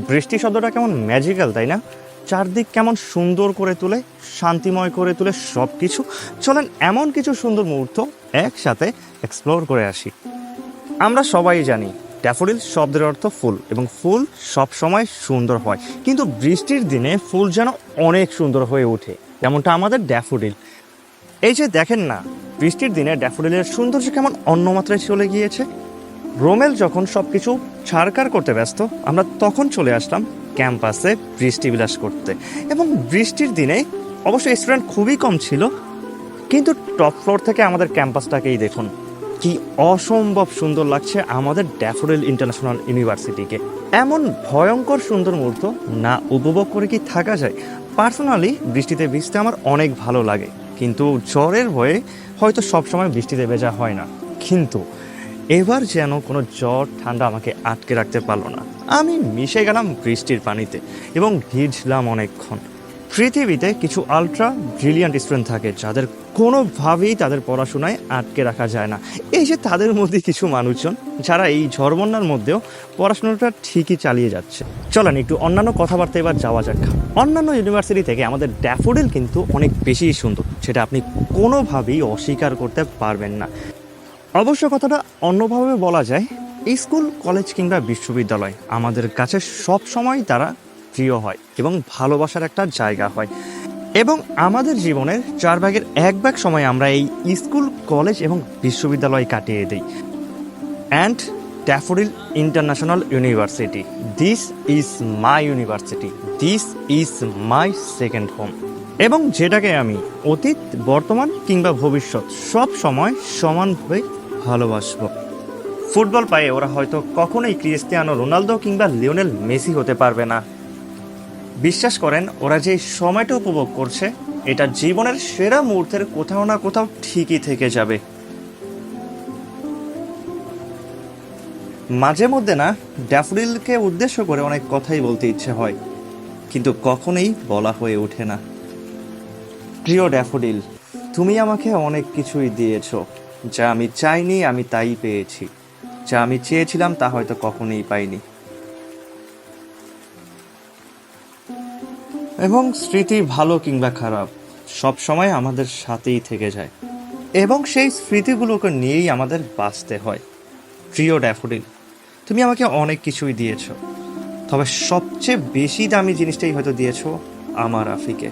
বৃষ্টি শব্দটা কেমন ম্যাজিক্যাল, তাই না? চারদিক কেমন সুন্দর করে তোলে, শান্তিময় করে তোলে সব কিছু। চলেন এমন কিছু সুন্দর মুহূর্ত একসাথে এক্সপ্লোর করে আসি। আমরা সবাই জানি ড্যাফোডিল শব্দের অর্থ ফুল, এবং ফুল সব সময় সুন্দর হয়, কিন্তু বৃষ্টির দিনে ফুল যেন অনেক সুন্দর হয়ে ওঠে, যেমনটা আমাদের ড্যাফোডিল। এই যে দেখেন না, বৃষ্টির দিনে ড্যাফোডিলের সৌন্দর্য কেমন অন্য মাত্রায় চলে গিয়েছে। রোমেল যখন সব কিছু ছাড়কার করতে ব্যস্ত, আমরা তখন চলে আসলাম ক্যাম্পাসে বৃষ্টি বিলাস করতে। এবং বৃষ্টির দিনে অবশ্য স্টুডেন্ট খুবই কম ছিল, কিন্তু টপ ফ্লোর থেকে আমাদের ক্যাম্পাসটাকেই দেখুন, কি অসম্ভব সুন্দর লাগছে আমাদের ড্যাফোডিল ইন্টারন্যাশনাল ইউনিভার্সিটিকে। এমন ভয়ঙ্কর সুন্দর মুহূর্ত না উপভোগ করে কি থাকা যায়? পার্সোনালি বৃষ্টিতে ভিজতে আমার অনেক ভালো লাগে, কিন্তু জ্বরের ভয়ে হয়তো সবসময় বৃষ্টিতে ভেজা হয় না। কিন্তু এবার যেন কোনো জ্বর ঠান্ডা আমাকে আটকে রাখতে পারলো না। আমি মিশে গেলাম বৃষ্টির পানিতে এবং ভিজলাম অনেকক্ষণ। পৃথিবীতে কিছু আলট্রা ব্রিলিয়ান্ট স্টুডেন্ট থাকে যাদের কোনোভাবেই তাদের পড়াশোনায় আটকে রাখা যায় না। এই যে তাদের মধ্যে কিছু মানুষজন যারা এই ঝড় বন্যার মধ্যেও পড়াশোনাটা ঠিকই চালিয়ে যাচ্ছে। চলেন একটু অন্যান্য কথাবার্তা এবার যাওয়া যাক। অন্যান্য ইউনিভার্সিটি থেকে আমাদের ড্যাফোডিল কিন্তু অনেক বেশি সুন্দর, সেটা আপনি কোনোভাবেই অস্বীকার করতে পারবেন না। অবশ্য কথাটা অন্যভাবে বলা যায়, স্কুল, কলেজ কিংবা বিশ্ববিদ্যালয় আমাদের কাছে সব সময় তারা প্রিয় হয় এবং ভালোবাসার একটা জায়গা হয়। এবং আমাদের জীবনের 1/4 সময় আমরা এই স্কুল, কলেজ এবং বিশ্ববিদ্যালয় কাটিয়ে দিই। And daffodil international university, this is my university, this is my second home. এবং যেটাকে আমি অতীত, বর্তমান কিংবা ভবিষ্যৎ সব সময় সমানভাবে ভালোবাসবো। ফুটবল পায়ে ওরা হয়তো কখনোই ক্রিস্টিয়ানো রোনালদো কিংবা লিওনেল মেসি হতে পারবে না। বিশ্বাস করেন, ওরা যে সময়টা উপভোগ করছে এটা জীবনের সেরা মুহূর্তের কোথাও না কোথাও ঠিকই থেকে যাবে। মাঝে মধ্যে না ড্যাফোডিলকে উদ্দেশ্য করে অনেক কথাই বলতে ইচ্ছে হয়, কিন্তু কখনোই বলা হয়ে ওঠে না। প্রিয় ড্যাফোডিল, তুমি আমাকে অনেক কিছুই দিয়েছো, যা আমি চাইনি আমি তাই পেয়েছি, যা আমি চেয়েছিলাম তা হয়তো কখনোই পাইনি। এবং স্মৃতি ভালো কিংবা খারাপ সব সময় আমাদের সাথেই থেকে যায়, এবং সেই স্মৃতিগুলোকে নিয়েই আমাদের বাঁচতে হয়। প্রিয় ড্যাফোডিল, তুমি আমাকে অনেক কিছুই দিয়েছো, তবে সবচেয়ে বেশি দামি জিনিসটাই হয়তো দিয়েছো আমার আফিকে।